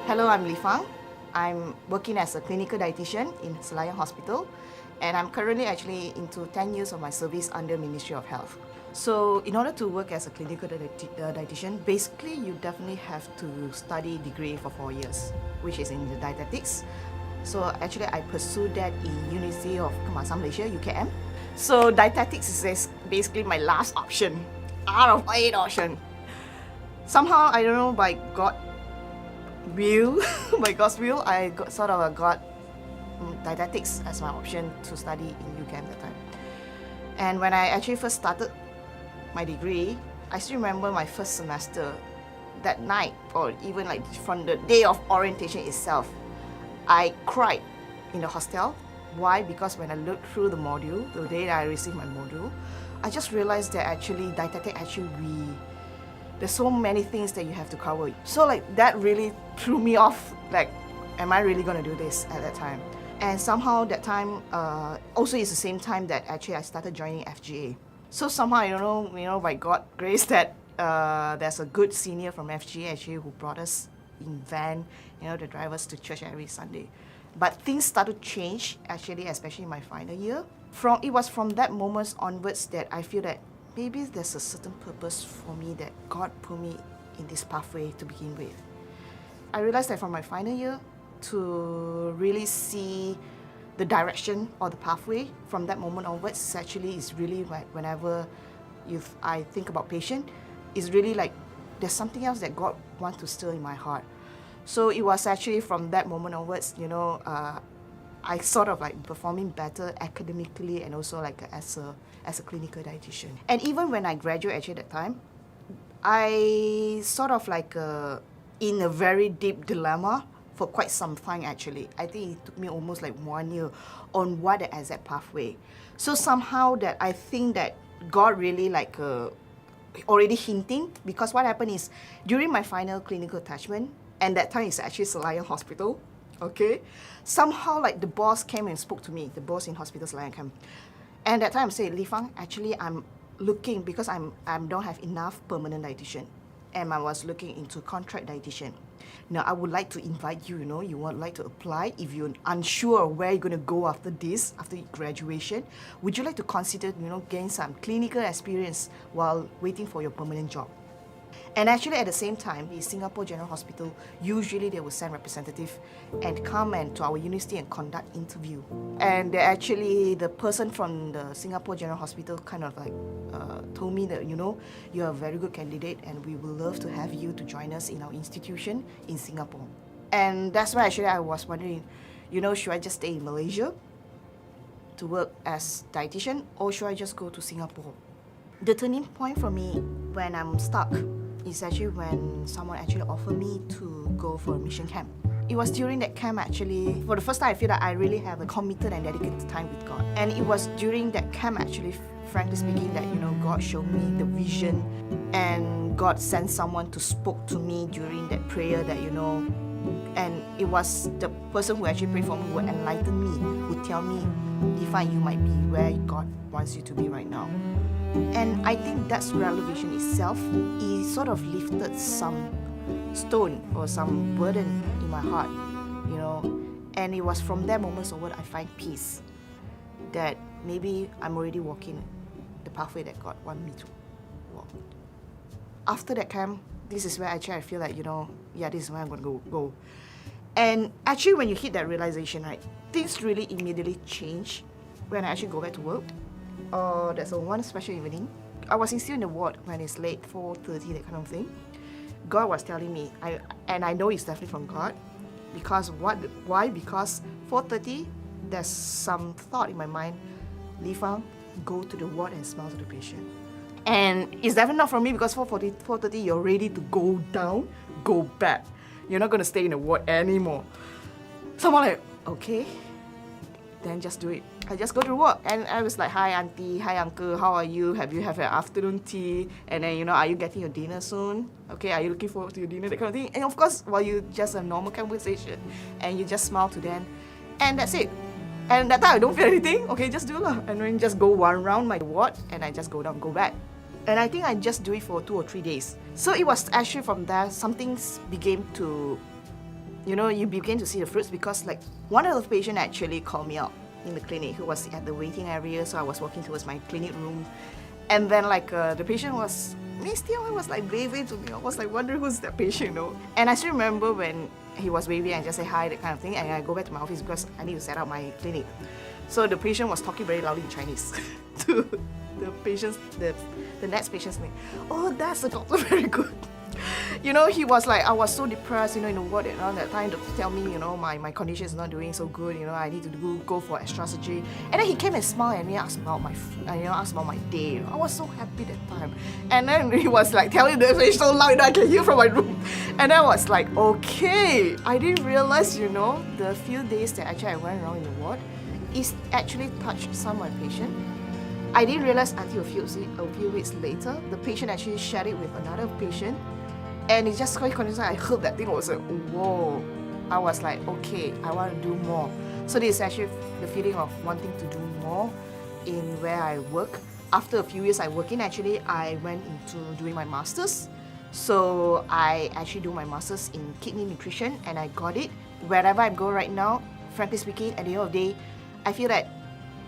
Hello, I'm Fang. I'm working as a clinical dietitian in Selayang Hospital, and I'm currently actually into 10 years of my service under Ministry of Health. So in order to work as a clinical dietitian, basically you definitely have to study degree for 4 years, which is in the dietetics. So actually I pursued that in University of Kebangsaan Malaysia, UKM. So dietetics is basically my last option out of 8 options. Somehow, I don't know, by God's will, I got dietetics as my option to study in UKM that time. And when I actually first started my degree, I still remember my first semester, that night, or even like from the day of orientation itself, I cried in the hostel. Why? Because when I looked through the module, the day that I received my module, I just realized that actually dietetic there's so many things that you have to cover. So like that really threw me off, like, am I really gonna do this at that time? And somehow that time, also is the same time that actually I started joining FGA. So somehow, I don't know, by God's grace that there's a good senior from FGA actually who brought us in van, the drivers to church every Sunday. But things started to change actually, especially in my final year. It was from that moment onwards that I feel that maybe there's a certain purpose for me that God put me in this pathway to begin with. I realized that from my final year to really see the direction or the pathway from that moment onwards is really like whenever I think about patient, it's really like there's something else that God wants to stir in my heart. So it was actually from that moment onwards, I sort of like performing better academically and also like as a clinical dietitian. And even when I graduated actually that time, I sort of like in a very deep dilemma for quite some time actually. I think it took me almost like 1 year on what the exact pathway. So somehow that I think that God really like already hinting, because what happened is during my final clinical attachment, and that time is actually Selayang Hospital, okay? Somehow like the boss came and spoke to me, the boss in Hospital Selayang came. And that time I said, Fang, actually I'm looking, because I don't have enough permanent dietitian, and I was looking into contract dietitian. Now I would like to invite you, you would like to apply. If you're unsure where you're going to go after this, after graduation, would you like to consider, gain some clinical experience while waiting for your permanent job? And actually at the same time, the Singapore General Hospital, usually they will send representative and come to our university and conduct interview. And the person from the Singapore General Hospital kind of like told me that, you're a very good candidate and we would love to have you to join us in our institution in Singapore. And that's why actually I was wondering, should I just stay in Malaysia to work as dietitian, or should I just go to Singapore? The turning point for me when I'm stuck is actually when someone actually offered me to go for a mission camp. It was during that camp actually, for the first time I feel that I really have a committed and dedicated time with God. And it was during that camp actually, frankly speaking, that God showed me the vision, and God sent someone to spoke to me during that prayer that and it was the person who actually prayed for me, who would enlighten me, would tell me, Define, you might be where God wants you to be right now. And I think that's revelation itself, it sort of lifted some stone or some burden in my heart, and it was from that moment onward I find peace, that maybe I'm already walking the pathway that God wants me to walk. After that camp, this is where actually I feel like, this is where I'm going to go. And actually when you hit that realization, right, things really immediately change when I actually go back to work. There's one special evening. I was still in the ward when it's late, 4:30, that kind of thing. God was telling me, and I know it's definitely from God, because why? Because 4:30, there's some thought in my mind, Fang, go to the ward and smile to the patient. And it's definitely not from me, because 4:30, you're ready to go down, go back. You're not going to stay in the ward anymore. So I'm like, okay, then just do it. I just go to work, and I was like, hi auntie, hi uncle, how are you? Have you had an afternoon tea? And then, are you getting your dinner soon? Okay, are you looking forward to your dinner? That kind of thing. And of course, while you just a normal conversation, and you just smile to them, and that's it. And that time I don't feel anything. Okay, just do lah. And then just go one round my ward, and I just go down, go back. And I think I just do it for 2 or 3 days. So it was actually from there, something began to you begin to see the fruits, because like one of the patients actually called me out in the clinic, who was at the waiting area. So I was walking towards my clinic room, and then like the patient was misty. I was like waving to me. I was like wondering who's that patient, And I still remember when he was waving and just say hi, that kind of thing. And I go back to my office because I need to set up my clinic. So the patient was talking very loudly in Chinese to the patient's, the next patient's name. Oh, that's the doctor, very good. He was like, I was so depressed, in the ward at that time, to tell me, my condition is not doing so good, I need to go for extra surgery. And then he came and smiled at me, asked about my food, asked about my day. I was so happy that time. And then he was like telling the patient so loud that I can hear from my room. And I was like, okay. I didn't realize, the few days that actually I went around in the ward, it actually touched some of my patients. I didn't realize until a few weeks later, the patient actually shared it with another patient. And it's just quite coincidence. I heard that thing, was like, whoa. I was like, okay, I want to do more. So this is actually the feeling of wanting to do more in where I work. After a few years I work in, actually, I went into doing my master's. So I actually do my master's in kidney nutrition, and I got it. Wherever I go right now, frankly speaking, at the end of the day, I feel that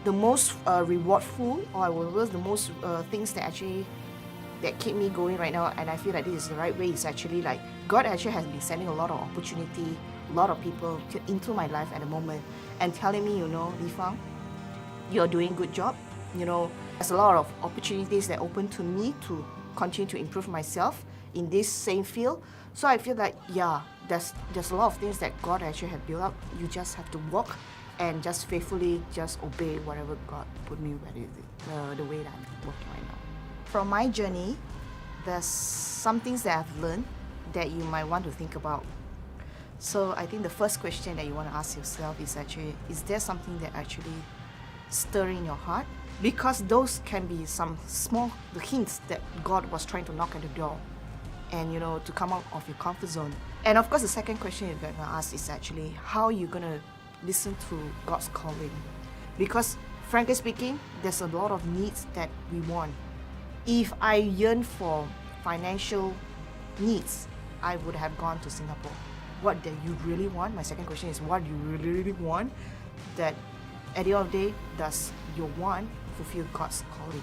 the most rewardful, or the most things that keep me going right now, and I feel that this is the right way, is actually like God actually has been sending a lot of opportunity, a lot of people into my life at the moment, and telling me, Li Fang, you're doing a good job. There's a lot of opportunities that open to me to continue to improve myself in this same field. So I feel like, yeah, there's a lot of things that God actually has built up. You just have to walk and just faithfully just obey whatever God put me the way that I'm working right now. From my journey, there's some things that I've learned that you might want to think about. So I think the first question that you want to ask yourself is actually, is there something that actually stir in your heart? Because those can be some the hints that God was trying to knock at the door, and to come out of your comfort zone. And of course, the second question you're going to ask is actually, how you're going to listen to God's calling. Because frankly speaking, there's a lot of needs that we want. If I yearn for financial needs, I would have gone to Singapore. What do you really want? My second question is, what do you really want? That at the end of the day, does your want fulfill God's calling?